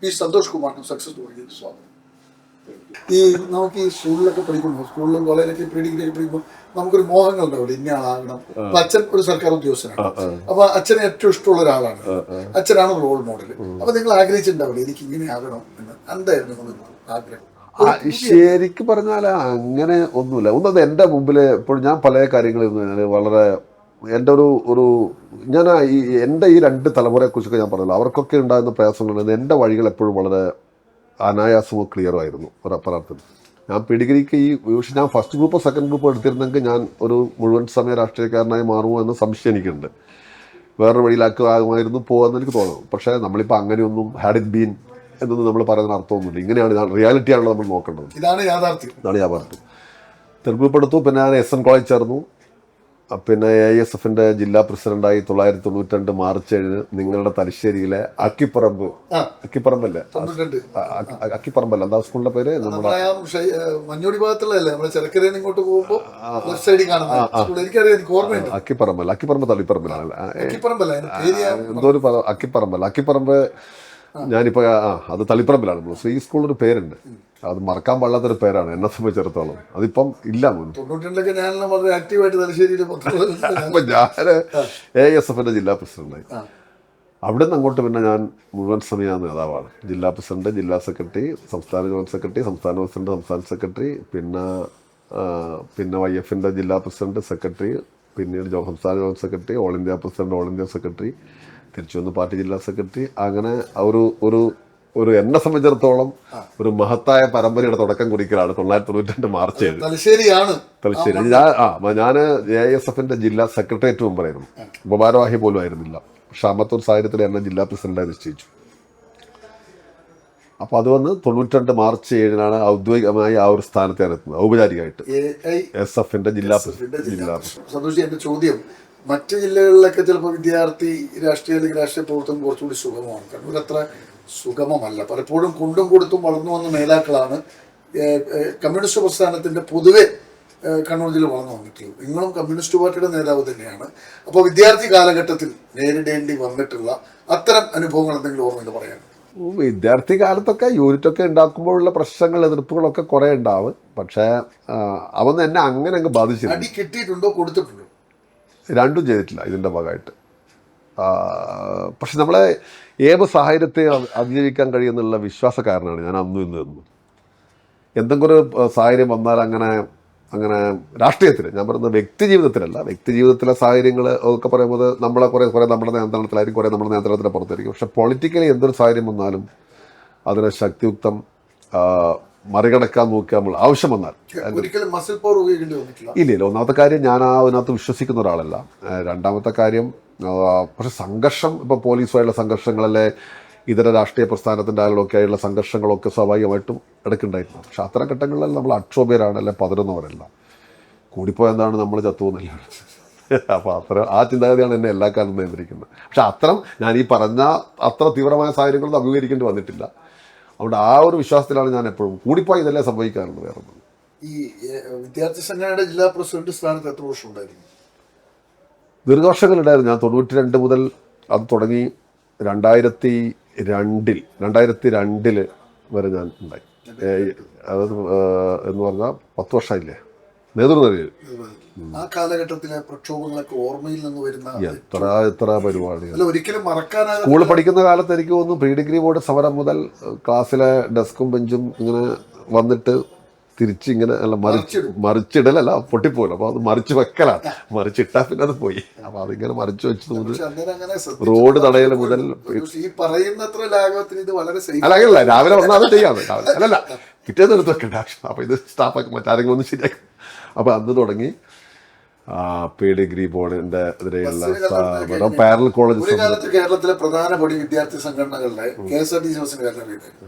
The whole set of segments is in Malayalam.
പി സന്തോഷ് കുമാറിനും സക്സസ് സ്റ്റോറിയിലേക്ക് സ്വാഗതം. ഈ നമുക്ക് ഈ സ്കൂളിലൊക്കെ പഠിക്കുമ്പോൾ, സ്കൂളിലും കോളേജിലൊക്കെ പ്രീ ഡിഗ്രി ഒക്കെ പഠിക്കുമ്പോൾ നമുക്കൊരു മോഹങ്ങൾ ഉണ്ടാവില്ല, ഇന്ന ആളാകണം. അപ്പൊ അച്ഛൻ ഒരു സർക്കാർ ഉദ്യോഗസ്ഥനാണ്, അപ്പൊ അച്ഛന് ഏറ്റവും ഇഷ്ടമുള്ള ഒരാളാണ്, അച്ഛനാണ് റോൾ മോഡൽ. അപ്പൊ നിങ്ങൾ ആഗ്രഹിച്ചിട്ടുണ്ടാവില്ല എനിക്ക് ഇങ്ങനെ ആകണം എന്ന്? എന്തായിരുന്നു നിങ്ങളുടെ ആഗ്രഹം? ശരിക്കും പറഞ്ഞാൽ അങ്ങനെ ഒന്നുമില്ല. ഒന്നത് എൻ്റെ മുമ്പിൽ ഇപ്പോൾ ഞാൻ പല കാര്യങ്ങളിൽ വളരെ എൻ്റെ ഒരു ഞാൻ എൻ്റെ ഈ രണ്ട് തലമുറയെക്കുറിച്ചൊക്കെ ഞാൻ പറഞ്ഞല്ലോ, അവർക്കൊക്കെ ഉണ്ടാകുന്ന പ്രയാസങ്ങളുണ്ട്. എൻ്റെ വഴികൾ എപ്പോഴും വളരെ അനായാസവും ക്ലിയറും ആയിരുന്നു പലർക്കും. ഞാൻ പിടിഗ്രിക്ക് ഞാൻ ഫസ്റ്റ് ഗ്രൂപ്പോ സെക്കൻഡ് ഗ്രൂപ്പോ എടുത്തിരുന്നെങ്കിൽ ഞാൻ ഒരു മുഴുവൻ സമയ രാഷ്ട്രീയക്കാരനായി മാറുമോ എന്ന സംശയം എനിക്കുണ്ട്. വേറൊരു വഴിയിലാക്കുമായിരുന്നു പോകുമെന്ന് എനിക്ക് തോന്നുന്നു. പക്ഷേ നമ്മളിപ്പോൾ അങ്ങനെയൊന്നും ഹാഡ് ഇറ്റ് ബീൻ എന്നൊന്നും നമ്മൾ പറയുന്ന അർത്ഥമൊന്നുമില്ല. ഇങ്ങനെയാണ്, റിയാലിറ്റിയാണല്ലോ നമ്മൾ നോക്കേണ്ടത്. ഇതാണ് യാഥാർത്ഥ്യം. തെരഞ്ഞെടുപ്പ് എടുത്തു. പിന്നെ ഞാൻ SN കോളേജ് ചേർന്നു. പിന്നെ AISFന്റെ ജില്ലാ പ്രസിഡന്റായി 1992 മാർച്ച് 7 നിങ്ങളുടെ തലശ്ശേരിയിലെ അക്കിപ്പറമ്പല്ലേ എന്താ സ്കൂളിന്റെ പേര്? നമ്മുടെ മഞ്ഞോടി ഭാഗത്തുള്ളതല്ലേ, നമ്മുടെ ചെറുക്കരയിൽ ഇങ്ങോട്ട് പോകുമ്പോൾ ലെഫ്റ്റ് സൈഡിൽ കാണുന്നത്. എനിക്കറിയാം, എനിക്ക് ഓർമ്മയുണ്ട്. അക്കിപ്പറമ്പ് തളിപ്പറമ്പിലാണ് എന്തോ ഒരു അക്കിപ്പറമ്പ്. ഞാനിപ്പോൾ അത് തളിപ്പറമ്പിലാണ്. നമ്മൾ ഈ സ്കൂളിനൊരു പേരുണ്ട്, അത് മറക്കാൻ പാടില്ലാത്തൊരു പേരാണ് എന്നെ സംബന്ധിച്ചിടത്തോളം. അതിപ്പം ഇല്ല. 92 ഞാൻ വളരെ ആക്റ്റീവായിട്ട് തലശ്ശേരിയിൽ അപ്പം ഞാൻ AISFന്റെ ജില്ലാ പ്രസിഡന്റായി. അവിടെ നിന്ന് അങ്ങോട്ട് പിന്നെ ഞാൻ മുഴുവൻ സമയ നേതാവാണ്. ജില്ലാ പ്രസിഡന്റ്, ജില്ലാ സെക്രട്ടറി, സംസ്ഥാന ജോയിന്റ് സെക്രട്ടറി, സംസ്ഥാന പ്രസിഡന്റ്, സംസ്ഥാന സെക്രട്ടറി, പിന്നെ YFന്റെ ജില്ലാ പ്രസിഡന്റ്, സെക്രട്ടറി, പിന്നീട് സംസ്ഥാന joint secretary, all India president, all India secretary, തിരിച്ചു വന്ന് പാർട്ടി ജില്ലാ സെക്രട്ടറി. അങ്ങനെ ഒരു എന്നെ സംബന്ധിച്ചിടത്തോളം ഒരു മഹത്തായ പരമ്പരയുടെ തുടക്കം കുറിക്കലാണ് 1992 മാർച്ച് 7 തലശ്ശേരി. ഞാൻ AISFന്റെ ജില്ലാ സെക്രട്ടേറിയറ്റ് മെമ്പറായിരുന്നു, ഉപഭാരവാഹി പോലും ആയിരുന്നില്ല. പക്ഷെ അന്നത്തെ ഒരു സാഹചര്യത്തിൽ എന്നെ ജില്ലാ പ്രസിഡന്റായി നിശ്ചയിച്ചു. അപ്പോൾ അത് വന്ന് 92 മാർച്ച് 7 ഔദ്യോഗികമായി ആ ഒരു സ്ഥാനത്ത് ഞാൻ എത്തുന്നത്, ഔപചാരികമായിട്ട് AISFന്റെ ജില്ലാ പ്രസിഡന്റ്. സന്തോഷ്, എന്റെ ചോദ്യം, മറ്റ് ജില്ലകളിലൊക്കെ ചിലപ്പോൾ വിദ്യാർത്ഥി രാഷ്ട്രീയ പ്രവർത്തനം കുറച്ചുകൂടി സുഗമമാണ്. കണ്ണൂർ അത്ര സുഗമമല്ല. പലപ്പോഴും കൊണ്ടും കൊടുത്തും വളർന്നു വന്ന നേതാക്കളാണ് കമ്മ്യൂണിസ്റ്റ് പ്രസ്ഥാനത്തിന്റെ പൊതുവെ കണ്ണൂർ ജില്ല വളർന്നു വന്നിട്ടുള്ളത്. നിങ്ങളും കമ്മ്യൂണിസ്റ്റ് പാർട്ടിയുടെ നേതാവ് തന്നെയാണ്. അപ്പോൾ വിദ്യാർത്ഥി കാലഘട്ടത്തിൽ നേരിടേണ്ടി വന്നിട്ടുള്ള അത്തരം അനുഭവങ്ങൾ എന്തെങ്കിലും ഓർമ്മ പറയാൻ? വിദ്യാർത്ഥി കാലത്തൊക്കെ യൂണിറ്റൊക്കെ ഉണ്ടാക്കുമ്പോഴുള്ള പ്രശ്നങ്ങൾ, എതിർപ്പുകളൊക്കെ കുറേ ഉണ്ടാവും. പക്ഷേ അതൊന്നും എന്നെ അങ്ങനെ അങ്ങ് ബാധിച്ചില്ല. അടി കിട്ടിയിട്ടുണ്ടോ, കൊടുത്തിട്ടുണ്ടോ? രണ്ടും ചെയ്തിട്ടില്ല ഇതിൻ്റെ ഭാഗമായിട്ട്. പക്ഷെ നമ്മളെ ഏത് സാഹചര്യത്തെ അതിജീവിക്കാൻ കഴിയുന്നുള്ള വിശ്വാസക്കാരനാണ് ഞാൻ അന്നും ഇന്നും. എന്തെങ്കിലും ഒരു സാഹചര്യം വന്നാൽ അങ്ങനെ രാഷ്ട്രീയത്തിൽ, ഞാൻ പറയുന്നത് വ്യക്തി ജീവിതത്തിലല്ല, വ്യക്തി ജീവിതത്തിലെ സാഹചര്യങ്ങൾ ഒക്കെ പറയുമ്പോൾ നമ്മളെ കുറേ നമ്മുടെ നിയന്ത്രണത്തിലായിരിക്കും, കുറേ നമ്മുടെ നിയന്ത്രണത്തിന് പുറത്തായിരിക്കും. പക്ഷെ പൊളിറ്റിക്കലി എന്തൊരു സാഹചര്യം വന്നാലും അതിനെ ശക്തിയുക്തം മറികടക്കാൻ നോക്കുക നമ്മൾ ആവശ്യം വന്നാൽ. ഇല്ല. ഒന്നാമത്തെ കാര്യം, ഞാൻ അതിനകത്ത് വിശ്വസിക്കുന്ന ഒരാളല്ല. രണ്ടാമത്തെ കാര്യം, പക്ഷെ സംഘർഷം, ഇപ്പോൾ പോലീസുമായുള്ള സംഘർഷങ്ങളല്ലേ, ഇതര രാഷ്ട്രീയ പ്രസ്ഥാനത്തിൻ്റെ ആളുകളൊക്കെ ആയുള്ള സംഘർഷങ്ങളൊക്കെ സ്വാഭാവികമായിട്ടും ഇടയ്ക്കുണ്ടായിരുന്നു. പക്ഷെ അത്തരം ഘട്ടങ്ങളിൽ നമ്മൾ അക്ഷോഭ്യരാണ്, അല്ലെ പതറുന്നവരല്ല. കൂടിപ്പോയെന്താണ് നമ്മൾ ചത്തുവെന്നില്ലാണ്. അപ്പോൾ ആ ചിന്താഗതിയാണ് എന്നെ എല്ലാ കാലത്തും നിയന്ത്രിക്കുന്നത്. പക്ഷെ ഞാൻ ഈ പറഞ്ഞ അത്ര തീവ്രമായ സാഹചര്യങ്ങളൊന്നും അഭിമുഖീകരിക്കേണ്ടി വന്നിട്ടില്ല. അതുകൊണ്ട് ആ ഒരു വിശ്വാസത്തിലാണ് ഞാൻ എപ്പോഴും. കൂടിപ്പോയി ഇതല്ലേ സംഭവിക്കാറുണ്ട്, വേറെ ഒന്നും. ഈ വിദ്യാർത്ഥി സംഘടനയുടെ ജില്ലാ പ്രസിഡന്റ് സ്ഥാനത്ത് എത്ര വർഷം ഉണ്ടായിരുന്നു? ദീർഘവർഷങ്ങളുണ്ടായിരുന്നു. ഞാൻ 92 മുതൽ അത് തുടങ്ങി 2002 വരെ ഞാൻ ഉണ്ടായി. അത് എന്ന് പറഞ്ഞാൽ 10 വർഷമായില്ലേ നേതൃനിരയിൽ. ആ കാലഘട്ടത്തിലെ പ്രക്ഷോഭങ്ങളൊക്കെ ഓർമ്മയിൽ നിന്ന് വരുന്ന എത്ര പരിപാടികൾ ഒരിക്കലും മറക്കാനാകാത്ത. സ്കൂളിൽ പഠിക്കുന്ന കാലത്ത് എനിക്ക് തോന്നുന്നു പ്രീ ഡിഗ്രി ബോർഡ് സമരം മുതൽ ക്ലാസ്സിലെ ഡെസ്കും ബെഞ്ചും ഇങ്ങനെ വന്നിട്ട് തിരിച്ച് ഇങ്ങനെ മറിച്ചിടലല്ല, പൊട്ടിപ്പോയില്ല. അപ്പോൾ അത് മറിച്ച് വെക്കലാണ്. മറിച്ചിട്ടാൽ പിന്നെ അത് പോയി. അപ്പോൾ അതിങ്ങനെ മറിച്ച് വെച്ചത് മുതൽ റോഡ് തടയൽ മുതൽ അല്ല, രാവിലെ വന്നാൽ അത് ചെയ്യാതെ, അല്ലല്ല പിറ്റേന്ന് എടുത്ത് വെക്കേണ്ട ആവശ്യം. അപ്പോൾ ഇത് സ്റ്റാഫൊക്കെ മറ്റാരെങ്കിലും ഒന്ന് ശരിയാക്കും. അപ്പോൾ അന്ന് തുടങ്ങി പ്രീ ഡിഗ്രി ബോർഡിന്റെ എതിരെയുള്ള പാരലൽ കോളേജ്. കേരളത്തിലെ പ്രധാന പടി വിദ്യാർത്ഥി സംഘടനകളുടെ KSRTC ബസ്സിന്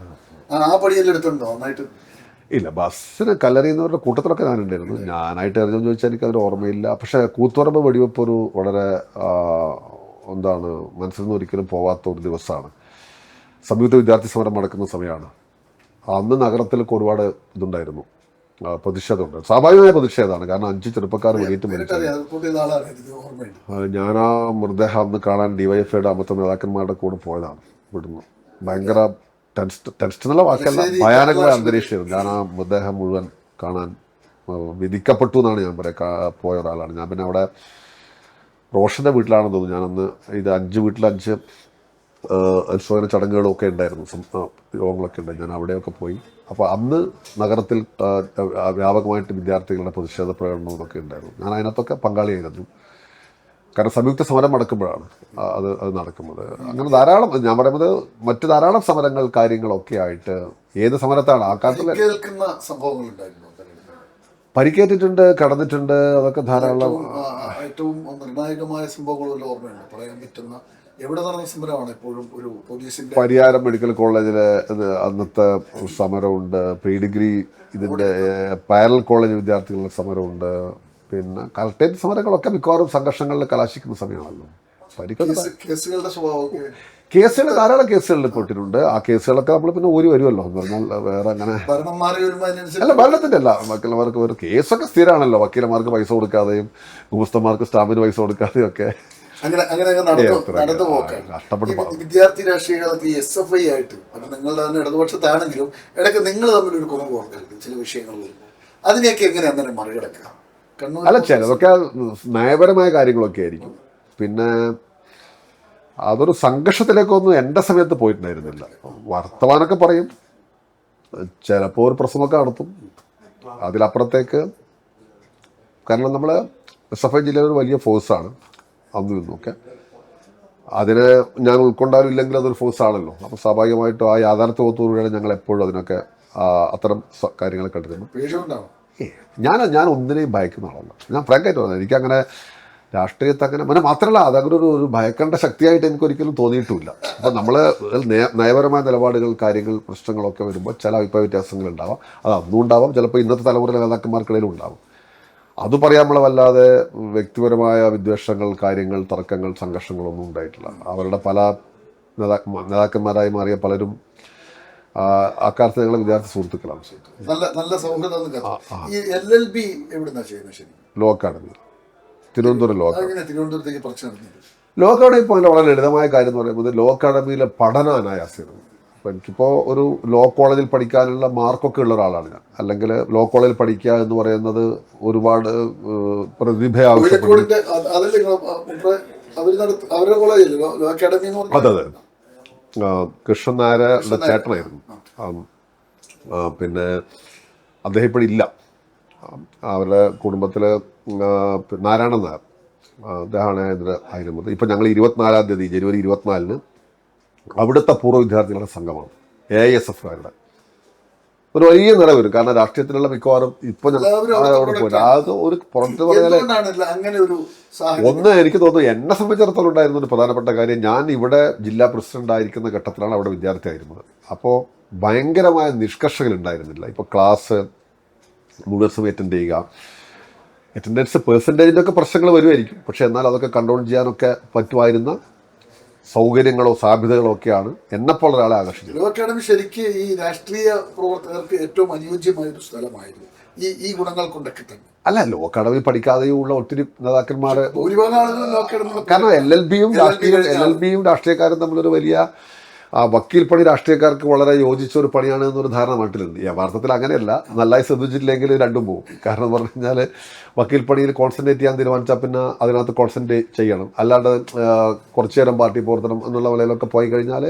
ആ പടിയെല്ലാം എടുത്തിട്ടുണ്ടോ നന്നായിട്ട്? ഇല്ല, ബസ്സിന് കല്ലെറിയുന്നവരുടെ കൂട്ടത്തിലൊക്കെ ഞാനുണ്ടായിരുന്നു. ഞാനായിട്ട് എറിഞ്ഞെന്ന് ചോദിച്ചാൽ എനിക്കതിന് ഓർമ്മയില്ല. പക്ഷേ കൂത്തുപറമ്പ് വെടിവെപ്പ് ഒരു വളരെ മനസ്സിൽ നിന്ന് ഒരിക്കലും പോവാത്ത ഒരു ദിവസമാണ്. സംയുക്ത വിദ്യാർത്ഥി സമരം നടക്കുന്ന സമയമാണ്. അന്ന് നഗരത്തിലൊക്കെ ഒരുപാട് ഇതുണ്ടായിരുന്നു, പ്രതിഷേധമുണ്ട്. സ്വാഭാവികമായ പ്രതിഷേധമാണ്. കാരണം 5 ചെറുപ്പക്കാർ വെടിയേറ്റ് മരിച്ചു. ഞാൻ ആ മൃതദേഹം അന്ന് കാണാൻ DYFIയുടെ അമൃത നേതാക്കന്മാരുടെ കൂടെ പോയതാണ്. ഇവിടുന്ന് ഭയങ്കര ടെൻസ്റ്റ് എന്നുള്ള വാക്കല്ല, ഭയാനകമായ അന്തരീക്ഷമായിരുന്നു. ഞാൻ ആ മൃതദേഹം മുഴുവൻ കാണാൻ വിധിക്കപ്പെട്ടു എന്നാണ് ഞാൻ പോയ ഒരാളാണ് ഞാൻ. പിന്നെ അവിടെ റോഷൻ്റെ വീട്ടിലാണെന്ന് തോന്നുന്നു ഞാനന്ന്. ഇത് 5 വീട്ടിൽ 5 അനുശോചന ചടങ്ങുകളും ഒക്കെ ഉണ്ടായിരുന്നു, യോഗങ്ങളൊക്കെ ഉണ്ടായി. ഞാൻ അവിടെയൊക്കെ പോയി. അപ്പോൾ അന്ന് നഗരത്തിൽ വ്യാപകമായിട്ട് വിദ്യാർത്ഥികളുടെ പ്രതിഷേധ പ്രകടനമൊക്കെ ഉണ്ടായിരുന്നു. ഞാൻ അതിനകത്തൊക്കെ പങ്കാളിയായിരുന്നു. കാരണം സംയുക്ത സമരം നടക്കുമ്പോഴാണ് അത് നടക്കുന്നത്. അങ്ങനെ ധാരാളം, ഞാൻ പറയുന്നത് മറ്റു ധാരാളം സമരങ്ങൾ കാര്യങ്ങളൊക്കെ ആയിട്ട്. ഏത് സമരത്താണ് ആ കാലത്തിൽ പരിക്കേറ്റിട്ടുണ്ട്, കടന്നിട്ടുണ്ട്, അതൊക്കെ ധാരാളം. ഏറ്റവും നിർണായകമായ സംഭവങ്ങൾ ഓർമ്മയുണ്ട്, പറയാൻ പറ്റുന്ന എവിടെ നടന്ന സമരമാണ് എപ്പോഴും ഒരു പോലീസിന്റെ? പരിയാരം മെഡിക്കൽ കോളേജിലെ അന്നത്തെ സമരമുണ്ട്. പ്രീ ഡിഗ്രി ഇതിൻ്റെ പാരലൽ കോളേജ് വിദ്യാർത്ഥികളുടെ സമരമുണ്ട്. പിന്നെ കളക്ടറേറ്റ് സമരങ്ങളൊക്കെ മിക്കവാറും സംഘർഷങ്ങളിൽ കലാശിക്കുന്ന സമയമാണല്ലോ. കേസുകളുടെ സ്വഭാവമൊക്കെ, കേസുകൾ ധാരാളം കേസുകളിൽ പെട്ടിട്ടുണ്ട്. ആ കേസുകളൊക്കെ നമ്മൾ പിന്നെ ഊരി വരുമല്ലോ എന്ന് പറഞ്ഞാൽ വേറെ അങ്ങനെ അല്ല, ഭരണത്തിൻ്റെ അല്ല, വക്കീലന്മാർക്ക് ഒരു കേസൊക്കെ സ്ഥിരമാണല്ലോ. വക്കീലന്മാർക്ക് പൈസ കൊടുക്കാതെയും ഗുമസ്തന്മാർക്ക് സ്റ്റാമ്പിന് പൈസ കൊടുക്കാതെയും ഒക്കെ വിദ്യാർത്ഥി രാഷ്ട്രീയകാലത്ത് SFI ആയിട്ട് നിങ്ങളുടെ തന്നെ ഇടതുപക്ഷത്താണെങ്കിലും ഇടയ്ക്ക് നിങ്ങൾ തമ്മിലൊരു കുറവ് ഓർക്കരുത് ചില വിഷയങ്ങളിൽ. അതിനെയൊക്കെ എങ്ങനെ അങ്ങനെ മറികടക്കുക? അല്ല, ചിലതൊക്കെ നയപരമായ കാര്യങ്ങളൊക്കെ ആയിരിക്കും. പിന്നെ അതൊരു സംഘർഷത്തിലേക്കൊന്നും എൻ്റെ സമയത്ത് പോയിട്ടുണ്ടായിരുന്നില്ല. വർത്തമാനമൊക്കെ പറയും, ചിലപ്പോൾ ഒരു പ്രശ്നമൊക്കെ നടത്തും. അതിലപ്പുറത്തേക്ക്, കാരണം നമ്മൾ SFI ജില്ലയിൽ ഒരു വലിയ ഫോഴ്സാണ് അന്ന് നിന്നൊക്കെ. അതിനെ ഞാൻ ഉൾക്കൊണ്ടാലും ഇല്ലെങ്കിൽ അതൊരു ഫോഴ്സാണല്ലോ. അപ്പോൾ സ്വാഭാവികമായിട്ടും ആ യാഥാർത്ഥ്യത്തോടുകൂടിയാണ് ഞങ്ങൾ എപ്പോഴും അതിനൊക്കെ അത്തരം കാര്യങ്ങൾ കണ്ടിരുന്നു. ഞാൻ ഒന്നിനെയും ഭയക്കുന്ന ആളല്ല. ഞാൻ ഫ്രാങ്കായിട്ട് പറഞ്ഞത്, എനിക്കങ്ങനെ രാഷ്ട്രീയത്തെ അങ്ങനെ മാത്രമല്ല അതങ്ങനെ ഒരു ഭയക്കേണ്ട ശക്തിയായിട്ട് എനിക്കൊരിക്കലും തോന്നിയിട്ടുമില്ല. അപ്പം നമ്മൾ നയപരമായ നിലപാടുകൾ, കാര്യങ്ങൾ, പ്രശ്നങ്ങളൊക്കെ വരുമ്പോൾ ചില അഭിപ്രായ വ്യത്യാസങ്ങൾ ഉണ്ടാവാം. അത് അന്നും ഉണ്ടാവാം, ചിലപ്പോൾ ഇന്നത്തെ തലമുറയിലെ നേതാക്കന്മാർക്കിടയിലും ഉണ്ടാവും. അത് പറയാനുള്ള വല്ലാതെ വ്യക്തിപരമായ വിദ്വേഷങ്ങൾ, കാര്യങ്ങൾ, തർക്കങ്ങൾ, സംഘർഷങ്ങളൊന്നും ഉണ്ടായിട്ടില്ല. അവരുടെ പല നേതാക്കന്മാരായി മാറിയ പലരും അക്കാലത്ത് ഞങ്ങളെ വിദ്യാർത്ഥി സുഹൃത്തുക്കളാണ്. നല്ല സൗഹൃദം. Law academy, Thiruvananthapuram law academy. തിരുവനന്തപുരത്തേക്ക് ലോ അക്കാഡമി ഇപ്പോൾ വളരെ ലളിതമായ കാര്യം എന്ന് പറയുന്നത് ലോ അക്കാഡമിയിലെ പഠനം അനായാസമാണ്. അപ്പോൾ എനിക്കിപ്പോൾ ഒരു ലോ കോളേജിൽ പഠിക്കാനുള്ള മാർക്കൊക്കെ ഉള്ള ഒരാളാണ് ഞാൻ. അല്ലെങ്കിൽ ലോ കോളേജിൽ പഠിക്കുക എന്ന് പറയുന്നത് ഒരുപാട് പ്രതിഭ ആവശ്യപ്പെടും. അതെ, കൃഷ്ണൻ നായരുടെ ചേട്ടനായിരുന്നു. പിന്നെ അദ്ദേഹം ഇപ്പോഴില്ല. അവരുടെ കുടുംബത്തിൽ നാരായണൻ നായർ, അദ്ദേഹമാണ് ഇതിന് ആയിരുന്നത്. ഇപ്പം ഞങ്ങൾ 24-ാം തീയതി ജനുവരി 24-ന് അവിടുത്തെ പൂർവ്വ വിദ്യാർത്ഥികളുടെ സംഘമാണ് AISFകാരുടെ ഒരു വലിയ നില വരും. കാരണം രാഷ്ട്രീയത്തിലുള്ള മിക്കവാറും ഇപ്പം അവിടെ പോയില്ല. അത് ഒരു പുറത്ത് പറഞ്ഞാൽ ഒന്ന് എനിക്ക് തോന്നുന്നു എന്നെ സംബന്ധിച്ചിടത്തോളം ഉണ്ടായിരുന്ന ഒരു പ്രധാനപ്പെട്ട കാര്യം, ഞാൻ ഇവിടെ ജില്ലാ പ്രസിഡന്റ് ആയിരിക്കുന്ന ഘട്ടത്തിലാണ് അവിടെ വിദ്യാർത്ഥി ആയിരുന്നത്. അപ്പോൾ ഭയങ്കരമായ നിഷ്കർഷകൾ ഉണ്ടായിരുന്നില്ല. ഇപ്പോൾ ക്ലാസ് മുഴുവൻ സമയം അറ്റൻഡ് ചെയ്യുക, അറ്റൻഡൻസ് പെർസെൻറ്റേജിൻ്റെ ഒക്കെ പ്രശ്നങ്ങൾ വരുമായിരിക്കും. പക്ഷേ എന്നാൽ അതൊക്കെ കൺട്രോൾ ചെയ്യാനൊക്കെ പറ്റുമായിരുന്ന സൗകര്യങ്ങളോ സാധ്യതകളോ ഒക്കെയാണ് എന്നെപ്പോൾ ഒരാളെ ആകർഷിച്ചത്. ലോ അക്കാഡമി ശരിക്കും ഈ രാഷ്ട്രീയ പ്രവർത്തകർക്ക് ഏറ്റവും അനുയോജ്യമായൊരു സ്ഥലമായിരുന്നു ഈ ഗുണങ്ങൾ കൊണ്ടൊക്കെ തന്നെ. അല്ല, ലോ അക്കാഡമി പഠിക്കാതെയുള്ള ഒത്തിരി നേതാക്കന്മാർ, ഭൂരിഭാഗം ആളുകൾ ലോ അക്കാഡമി, കാരണം LLBയും രാഷ്ട്രീയക്കാരും തമ്മിലൊരു വലിയ വക്കീൽ പണി രാഷ്ട്രീയക്കാർക്ക് വളരെ യോജിച്ച ഒരു പണിയാണ് എന്നൊരു ധാരണ നാട്ടിലുണ്ട്. യഥാർത്ഥത്തിൽ അങ്ങനെയല്ല. നന്നായി ശ്രദ്ധിച്ചിട്ടില്ലെങ്കിൽ രണ്ടും പോകും. കാരണം എന്ന് പറഞ്ഞു കഴിഞ്ഞാൽ വക്കീൽ പണിയിൽ കോൺസെൻട്രേറ്റ് ചെയ്യാൻ തീരുമാനിച്ചാൽ പിന്നെ അതിനകത്ത് കോൺസെൻട്രേറ്റ് ചെയ്യണം. അല്ലാണ്ട് കുറച്ചു നേരം പാർട്ടി പ്രവർത്തനം എന്നുള്ള നിലയിലൊക്കെ പോയി കഴിഞ്ഞാൽ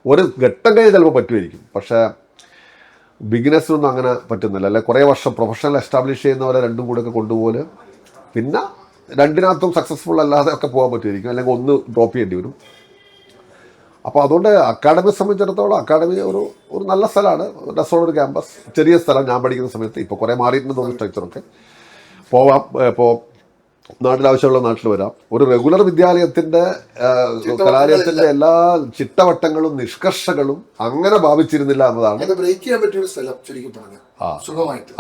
ഒരു ഘട്ടം കഴിഞ്ഞ് ചിലപ്പോൾ പറ്റുമായിരിക്കും. പക്ഷേ ബിഗിനേഴ്സിനൊന്നും അങ്ങനെ പറ്റുന്നില്ല. അല്ലെ കുറേ വർഷം പ്രൊഫഷണൽ എസ്റ്റാബ്ലിഷ് ചെയ്യുന്നവരെ രണ്ടും കൂടെ ഒക്കെ കൊണ്ടുപോലെ പിന്നെ രണ്ടിനകത്തും സക്സസ്ഫുൾ അല്ലാതെ ഒക്കെ പോകാൻ പറ്റുമായിരിക്കും. അല്ലെങ്കിൽ ഒന്ന് ഡ്രോപ്പ് ചെയ്യേണ്ടി വരും. അപ്പോൾ അതുകൊണ്ട് അക്കാഡമിയെ സംബന്ധിച്ചിടത്തോളം അക്കാഡമി ഒരു നല്ല സ്ഥലമാണ്. രസമുള്ളൊരു ക്യാമ്പസ്, ചെറിയ സ്ഥലം. ഞാൻ പഠിക്കുന്ന സമയത്ത് ഇപ്പോൾ കുറേ മാറിയിട്ടുണ്ട് തോന്നുന്നു സ്ട്രക്ചറൊക്കെ. പോവാം, ഇപ്പോൾ നാട്ടിലാവശ്യമുള്ള നാട്ടിൽ വരാം. ഒരു റെഗുലർ വിദ്യാലയത്തിൻ്റെ കലാലയത്തിൻ്റെ എല്ലാ ചിട്ടവട്ടങ്ങളും നിഷ്കർഷകളും അങ്ങനെ ഭാവിച്ചിരുന്നില്ല എന്നതാണ്.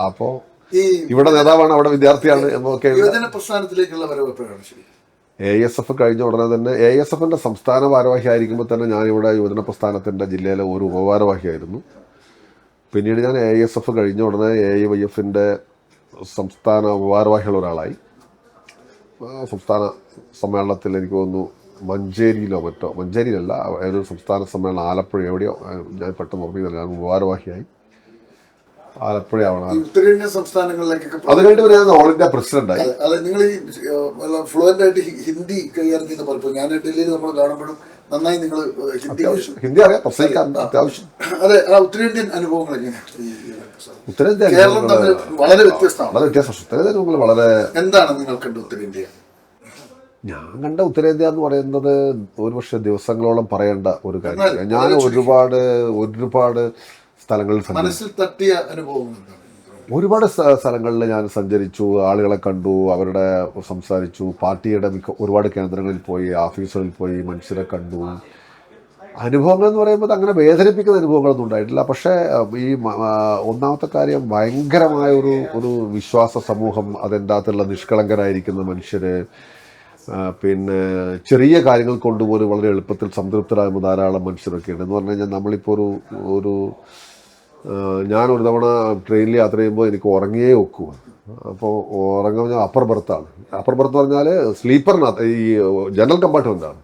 അപ്പോൾ ഇവിടെ നേതാവാണ്, അവിടെ വിദ്യാർത്ഥിയാണ് എന്നൊക്കെ. AISF കഴിഞ്ഞ ഉടനെ തന്നെ AISFിൻ്റെ സംസ്ഥാന ഭാരവാഹി ആയിരിക്കുമ്പോൾ തന്നെ ഞാനിവിടെ യുവജന പ്രസ്ഥാനത്തിൻ്റെ ജില്ലയിലെ ഒരു ഉപഭാരവാഹിയായിരുന്നു. പിന്നീട് ഞാൻ AISF കഴിഞ്ഞ ഉടനെ AIYFിൻ്റെ സംസ്ഥാന ഉപഭാരവാഹിയുള്ള ഒരാളായി. സംസ്ഥാന സമ്മേളനത്തിൽ എനിക്ക് തോന്നുന്നു മഞ്ചേരിയിലോ മറ്റോ, മഞ്ചേരിയിലല്ല, ഏതൊരു സംസ്ഥാന സമ്മേളനം ആലപ്പുഴ എവിടെയോ, ഞാൻ പെട്ടെന്ന് ഓർമ്മിക്കുന്നില്ല, ഞാൻ ഭാരവാഹിയായി ആലപ്പുഴയാവണം. ഉത്തരേന്ത്യൻ സംസ്ഥാനങ്ങളിലേക്കൊക്കെ അത് കഴിഞ്ഞിട്ട് ഞാൻ ഓൾ ഇന്ത്യ പ്രസിഡന്റായി. അതെ, നിങ്ങൾ ഈ ഫ്ലുവൻ്റ് ആയിട്ട് ഹിന്ദി കൈകാര്യം ചെയ്യുന്ന പലപ്പോഴും ഞാൻ ഡൽഹിയിൽ നമ്മൾ കാണുമ്പോഴും നന്നായി നിങ്ങൾ ഹിന്ദി അറിയാം, പ്രസംഗിക്കാൻ അത്യാവശ്യം. അതെ, ആ ഉത്തരേന്ത്യൻ അനുഭവങ്ങൾ എങ്ങനെയാണ്? ഉത്തരേന്ത്യ കേരളം തമ്മിൽ വളരെ വ്യത്യസ്തമാണ്. വളരെ വ്യത്യാസം. ഉത്തരേന്ത്യ അനുഭവങ്ങൾ വളരെ. എന്താണ് നിങ്ങൾ കണ്ട ഉത്തരേന്ത്യ? ഞാൻ കണ്ട ഉത്തരേന്ത്യ എന്ന് പറയുന്നത് ഒരുപക്ഷെ ദിവസങ്ങളോളം പറയേണ്ട ഒരു കാര്യമാണ്. ഞാൻ ഒരുപാട് സ്ഥലങ്ങളിൽ മനസ്സിൽ തട്ടിയ അനുഭവങ്ങൾ എന്താണ്? ഒരുപാട് സ്ഥലങ്ങളിൽ ഞാൻ സഞ്ചരിച്ചു, ആളുകളെ കണ്ടു, അവരുടെ സംസാരിച്ചു, പാർട്ടിയുടെ ഒരുപാട് കേന്ദ്രങ്ങളിൽ പോയി, ഓഫീസുകളിൽ പോയി, മനുഷ്യരെ കണ്ടു. അനുഭവങ്ങൾ എന്ന് പറയുമ്പോൾ അങ്ങനെ വേദനിപ്പിക്കുന്ന അനുഭവങ്ങളൊന്നും ഉണ്ടായിട്ടില്ല. പക്ഷേ ഈ ഒന്നാമത്തെ കാര്യം ഭയങ്കരമായ ഒരു വിശ്വാസ സമൂഹം, അതിൻ്റെ അകത്തുള്ള നിഷ്കളങ്കരായിരിക്കുന്ന മനുഷ്യർ, പിന്നെ ചെറിയ കാര്യങ്ങൾ കൊണ്ടുപോലും വളരെ എളുപ്പത്തിൽ സംതൃപ്തരാകുന്ന ധാരാളം മനുഷ്യരൊക്കെ ഉണ്ട്. എന്ന് പറഞ്ഞു കഴിഞ്ഞാൽ നമ്മളിപ്പോൾ ഞാനൊരു തവണ ട്രെയിനിൽ യാത്ര ചെയ്യുമ്പോൾ എനിക്ക് ഉറങ്ങിയേ വെക്കൂ. അപ്പോൾ ഉറങ്ങുന്ന അപ്പർ ബർത്താണ്. അപ്പർ ബർത്ത് പറഞ്ഞാൽ സ്ലീപ്പറിനകത്ത് ഈ ജനറൽ കമ്പാർട്ട്മെൻറ്റാണ്.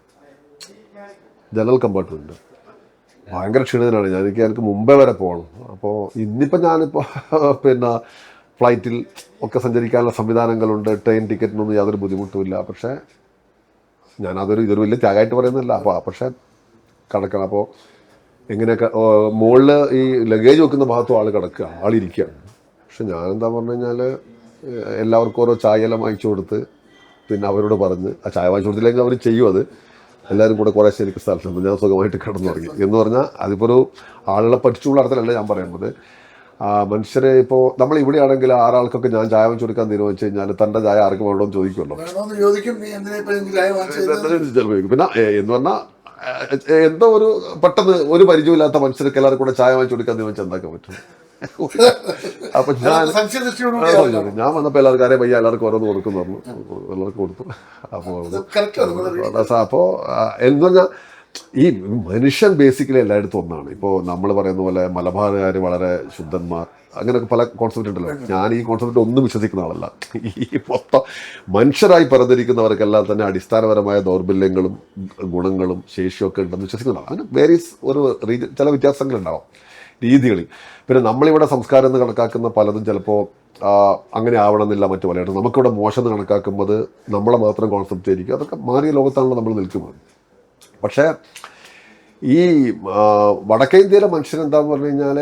ഭയങ്കര ക്ഷീണിതനാണ് ഞാൻ. എനിക്ക് മുംബൈ വരെ പോകണം. അപ്പോൾ ഇന്നിപ്പോൾ ഞാനിപ്പോൾ പിന്നെ ഫ്ലൈറ്റിൽ ഒക്കെ സഞ്ചരിക്കാനുള്ള സംവിധാനങ്ങളുണ്ട്, ട്രെയിൻ ടിക്കറ്റിനൊന്നും യാതൊരു ബുദ്ധിമുട്ടുമില്ല. പക്ഷേ ഇതൊരു വലിയ ത്യാഗമായിട്ട് പറയുന്നില്ല. പക്ഷേ കിടക്കണം. അപ്പോൾ എങ്ങനെയൊക്കെ മുകളിൽ ഈ ലഗേജ് വെക്കുന്ന ഭാഗത്തും ആൾ കിടക്കുക, ആളിരിക്കുകയാണ്. പക്ഷെ ഞാനെന്താ പറഞ്ഞു കഴിഞ്ഞാൽ എല്ലാവർക്കും ഓരോ ചായയെല്ലാം വാങ്ങിച്ചു കൊടുത്ത്, പിന്നെ അവരോട് പറഞ്ഞ് ആ ചായ വാങ്ങിച്ചു കൊടുത്തില്ലെങ്കിൽ അവർ ചെയ്യും. അത് എല്ലാവരും കൂടെ കുറേശ്ശെ എനിക്ക് സ്ഥലത്തുണ്ട്, ഞാൻ സുഖമായിട്ട് കിടന്നു തുടങ്ങി. എന്ന് പറഞ്ഞാൽ അതിപ്പോൾ ഒരു ആളുകളെ പഠിച്ചുള്ള അർത്ഥത്തിലല്ല ഞാൻ പറയുന്നത്. മനുഷ്യരെ ഇപ്പോൾ നമ്മൾ ഇവിടെ ആണെങ്കിൽ 6 ആൾക്കൊക്കെ ഞാൻ ചായ വാങ്ങിച്ചു കൊടുക്കാൻ തീരുമാനിച്ചു കഴിഞ്ഞാൽ തൻ്റെ ചായ ആർക്കും വേണമെന്ന് ചോദിക്കുമല്ലോ. പിന്നെ എന്ന് പറഞ്ഞാൽ എന്തോ പെട്ടെന്ന് ഒരു പരിചയമില്ലാത്ത മനുഷ്യർക്ക് എല്ലാവർക്കും കൂടെ ചായ വാങ്ങിച്ചു കൊടുക്കാൻ തീരുമാനിച്ചാൽ എന്താക്കാൻ പറ്റും? അപ്പൊ ഞാൻ വന്നപ്പോൾ എല്ലാവർക്കും അറിയാം, പയ്യ എല്ലാവർക്കും ഓരോന്ന് കൊടുക്കുന്നു പറഞ്ഞു. എല്ലാവർക്കും കൊടുത്തു. അപ്പോൾ എന്ന് പറഞ്ഞാൽ ഈ മനുഷ്യൻ ബേസിക്കലി എല്ലായിടത്തും ഒന്നാണ്. ഇപ്പോൾ നമ്മൾ പറയുന്ന പോലെ മലബാറുകാർ വളരെ ശുദ്ധന്മാർ, അങ്ങനെയൊക്കെ പല കോൺസെപ്റ്റ് ഉണ്ടല്ലോ. ഞാൻ ഈ കോൺസെപ്റ്റ് ഒന്നും വിശ്വസിക്കുന്ന ആളല്ല. ഈ മൊത്തം മനുഷ്യരായി പറഞ്ഞിരിക്കുന്നവർക്കെല്ലാം തന്നെ അടിസ്ഥാനപരമായ ദൗർബല്യങ്ങളും ഗുണങ്ങളും ശേഷിയൊക്കെ ഉണ്ടെന്ന് വിശ്വസിക്കുന്നതാണ്. അതിന് വേരീസ് ചില വ്യത്യാസങ്ങളുണ്ടാവും രീതികളിൽ. പിന്നെ നമ്മളിവിടെ സംസ്കാരം എന്ന് കണക്കാക്കുന്ന പലതും ചിലപ്പോൾ അങ്ങനെ ആവണമെന്നില്ല. മറ്റു പലയിടത്തും നമുക്കിവിടെ മോശം എന്ന് കണക്കാക്കുമ്പോൾ നമ്മളെ മാത്രം കോൺസെപ്റ്റ് ആയിരിക്കും. അതൊക്കെ മാറിയ ലോകത്താണല്ലോ നമ്മൾ നിൽക്കുന്നത്. പക്ഷേ ഈ വടക്കേ ഇന്ത്യയിലെ മനുഷ്യരെന്താന്ന് പറഞ്ഞു കഴിഞ്ഞാൽ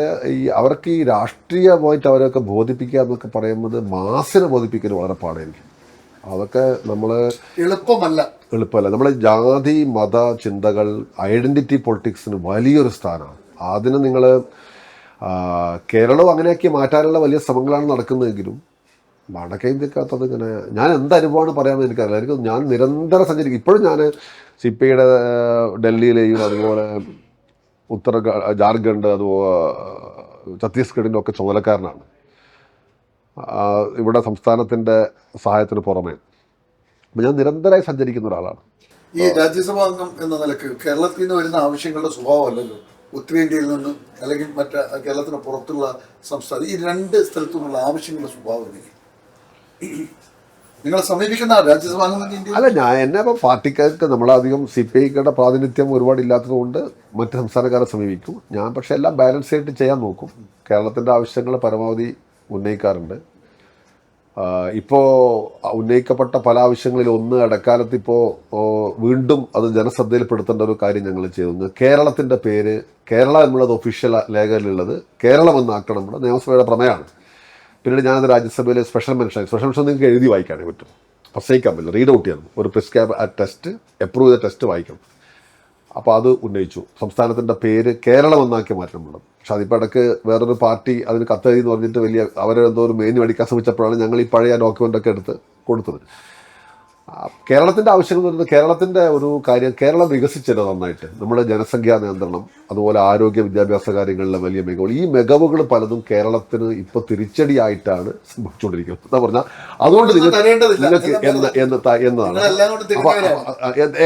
അവർക്ക് ഈ രാഷ്ട്രീയമായിട്ട് അവരൊക്കെ ബോധിപ്പിക്കുക എന്നൊക്കെ പറയുന്നത് മാസിനെ ബോധിപ്പിക്കാൻ വളരെ പാടായിരിക്കും. അതൊക്കെ നമ്മൾ എളുപ്പമല്ല. നമ്മൾ ജാതി മത ചിന്തകൾ ഐഡൻറ്റിറ്റി പൊളിറ്റിക്സിന് വലിയൊരു സ്ഥാനമാണ്. അതിന് നിങ്ങൾ കേരളവും അങ്ങനെയൊക്കെ മാറ്റാനുള്ള വലിയ ശ്രമങ്ങളാണ് നടക്കുന്നതെങ്കിലും വടക്കേ ഇന്ത്യക്കകത്ത് അതിങ്ങനെ ഞാൻ എന്തനുഭവമാണ് പറയാമെന്ന് എനിക്കറിയില്ല. ഞാൻ നിരന്തരം സഞ്ചരിക്കും. ഇപ്പോഴും ഞാൻ സിപിഐയുടെ ഡൽഹിയിലെയും അതുപോലെ ജാർഖണ്ഡ്, അതുപോലെ ഛത്തീസ്ഗഡിൻ്റെ ഒക്കെ ചുമതലക്കാരനാണ്. ഇവിടെ സംസ്ഥാനത്തിൻ്റെ സഹായത്തിന് പുറമേ ഞാൻ നിരന്തരമായി സഞ്ചരിക്കുന്ന ഒരാളാണ്. ഈ രാജ്യസഭാ അംഗം എന്ന നിലക്ക് കേരളത്തിൽ നിന്ന് വരുന്ന ആവശ്യങ്ങളുടെ സ്വഭാവമല്ലല്ലോ ഉത്തരേന്ത്യയിൽ നിന്ന് അല്ലെങ്കിൽ മറ്റ് കേരളത്തിന് പുറത്തുള്ള സംസ്ഥാനം, ഈ 2 സ്ഥലത്തു നിന്നുള്ള ആവശ്യങ്ങളുടെ സ്വഭാവം നിങ്ങളെ സമീപിക്കുന്ന രാജ്യസഭാ അല്ല. എന്നെ ഇപ്പോൾ പാർട്ടിക്കാർക്ക് നമ്മളധികം CPIയുടെ പ്രാതിനിധ്യം ഒരുപാട് ഇല്ലാത്തതുകൊണ്ട് മറ്റ് സംസ്ഥാനക്കാരെ സമീപിക്കും ഞാൻ. പക്ഷേ എല്ലാം ബാലൻസ് ആയിട്ട് ചെയ്യാൻ നോക്കും. കേരളത്തിൻ്റെ ആവശ്യങ്ങൾ പരമാവധി ഉന്നയിക്കാറുണ്ട്. ഇപ്പോൾ ഉന്നയിക്കപ്പെട്ട പല ആവശ്യങ്ങളിൽ ഒന്ന് ഇടക്കാലത്ത് ഇപ്പോൾ വീണ്ടും അത് ജനശ്രദ്ധയിൽപ്പെടുത്തേണ്ട ഒരു കാര്യം ഞങ്ങൾ ചെയ്തു. കേരളത്തിൻ്റെ പേര് കേരള എന്നുള്ളത് ഒഫീഷ്യൽ ലേഖയിലുള്ളത് കേരളം എന്നാക്കണം. നമ്മുടെ നിയമസഭയുടെ പ്രമേയമാണ്. പിന്നീട് ഞാനത് രാജ്യസഭയിൽ സ്പെഷ്യൽ മെൻഷൻ നിങ്ങൾക്ക് എഴുതി വായിക്കാനേ പറ്റും, പ്രസംഗിക്കാൻ പറ്റില്ല, റീഡ് ഔട്ട് ചെയ്യണം. ഒരു പ്രിസ്ക്രൈബ് ടെസ്റ്റ്, അപ്രൂവ് ചെയ്ത ടെസ്റ്റ് വായിക്കണം. അപ്പോൾ അത് ഉന്നയിച്ചു. സംസ്ഥാനത്തിൻ്റെ പേര് കേരളം എന്നാക്കി മാറ്റം വേണം. പക്ഷെ അതിപ്പോൾ ഇടയ്ക്ക് വേറൊരു പാർട്ടി അതിന് കത്തെഴുതി എന്ന് പറഞ്ഞിട്ട് അവരെന്തോ ഒരു മേനി മേടിക്കാൻ ശ്രമിച്ചപ്പോഴാണ് ഞങ്ങൾ ഈ പഴയ ഡോക്യുമെൻ്റൊക്കെ എടുത്ത് കൊടുത്തത്. കേരളത്തിൻ്റെ ആവശ്യങ്ങൾ വരുന്നത് കേരളത്തിൻ്റെ ഒരു കാര്യം, കേരളം വികസിച്ചത് നന്നായിട്ട്. നമ്മുടെ ജനസംഖ്യാ നിയന്ത്രണം, അതുപോലെ ആരോഗ്യ വിദ്യാഭ്യാസ കാര്യങ്ങളിലെ വലിയ മികവുകൾ, ഈ മികവുകൾ പലതും കേരളത്തിന് ഇപ്പോൾ തിരിച്ചടിയായിട്ടാണ് സംഭവിച്ചുകൊണ്ടിരിക്കുന്നത്. എന്താ പറഞ്ഞാൽ അതുകൊണ്ട് നിങ്ങൾക്ക് എന്നതാണ്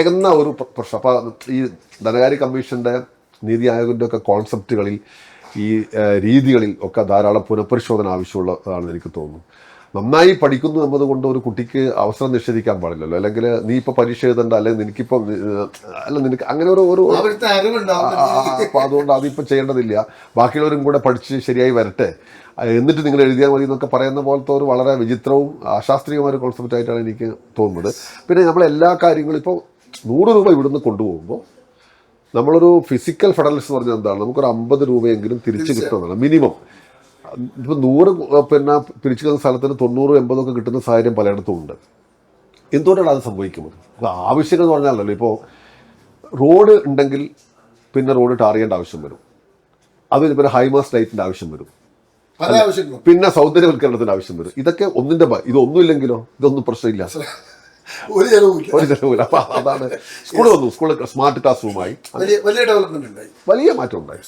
എന്ന ഒരു പ്രശ്നം. അപ്പോൾ ഈ ധനകാര്യ കമ്മീഷൻ്റെ, നീതി ആയോഗിൻ്റെ ഒക്കെ കോൺസെപ്റ്റുകളിൽ, ഈ രീതികളിൽ ഒക്കെ ധാരാളം പുനഃപരിശോധന ആവശ്യമുള്ളതാണെന്ന് എനിക്ക് തോന്നുന്നു. നന്നായി പഠിക്കുന്നു എന്നതുകൊണ്ട് ഒരു കുട്ടിക്ക് അവസരം നിഷേധിക്കാൻ പാടില്ലല്ലോ. അല്ലെങ്കിൽ നീ ഇപ്പൊ പരീക്ഷ എഴുതണ്ട, അല്ലെങ്കിൽ നിനക്കിപ്പം അല്ല നിനക്ക് അങ്ങനെ ഒരു അപ്പൊ അതുകൊണ്ട് അതിപ്പോൾ ചെയ്യേണ്ടതില്ല, ബാക്കിയുള്ളവരും കൂടെ പഠിച്ച് ശരിയായി വരട്ടെ എന്നിട്ട് നിങ്ങൾ എഴുതിയാൽ മതി എന്നൊക്കെ പറയുന്ന പോലത്തെ ഒരു വളരെ വിചിത്രവും അശാസ്ത്രീയമായ ഒരു കോൺസെപ്റ്റ് ആയിട്ടാണ് എനിക്ക് തോന്നുന്നത്. പിന്നെ നമ്മളെല്ലാ കാര്യങ്ങളും ഇപ്പോൾ 100 രൂപ ഇവിടുന്ന് കൊണ്ടുപോകുമ്പോൾ നമ്മളൊരു ഫിസിക്കൽ ഫെഡറലിസം പറഞ്ഞാൽ എന്താണ്, നമുക്കൊരു 50 രൂപയെങ്കിലും തിരിച്ച് കിട്ടുന്നതാണ് മിനിമം. ഇപ്പോൾ 100 പിന്നെ പിരിച്ചു കിട്ടുന്ന സ്ഥലത്തിന് 90, 80 ഒക്കെ കിട്ടുന്ന സാഹചര്യം പലയിടത്തും ഉണ്ട്. എന്തുകൊണ്ടാണ് അത് സംഭവിക്കുന്നത്? ആവശ്യങ്ങൾ എന്ന് പറഞ്ഞാലല്ലോ, ഇപ്പോൾ റോഡ് ഉണ്ടെങ്കിൽ പിന്നെ റോഡ് ടാർ ചെയ്യേണ്ട ആവശ്യം വരും, അതിന് പിന്നെ ഹൈമാസ് ലൈറ്റിൻ്റെ ആവശ്യം വരും, പിന്നെ സൗന്ദര്യവൽക്കരണത്തിന്റെ ആവശ്യം വരും. ഇതൊക്കെ ഇതൊന്നുമില്ലെങ്കിലോ ഇതൊന്നും പ്രശ്നമില്ല, ഒരു ചെലവില്ല. അപ്പൊ അതാണ് സ്കൂൾ വന്നു, സ്കൂൾ സ്മാർട്ട് ക്ലാസ് റൂമായി, വലിയ ഡെവലപ്മെന്റ് ഉണ്ടായി, വലിയ മാറ്റം ഉണ്ടായി.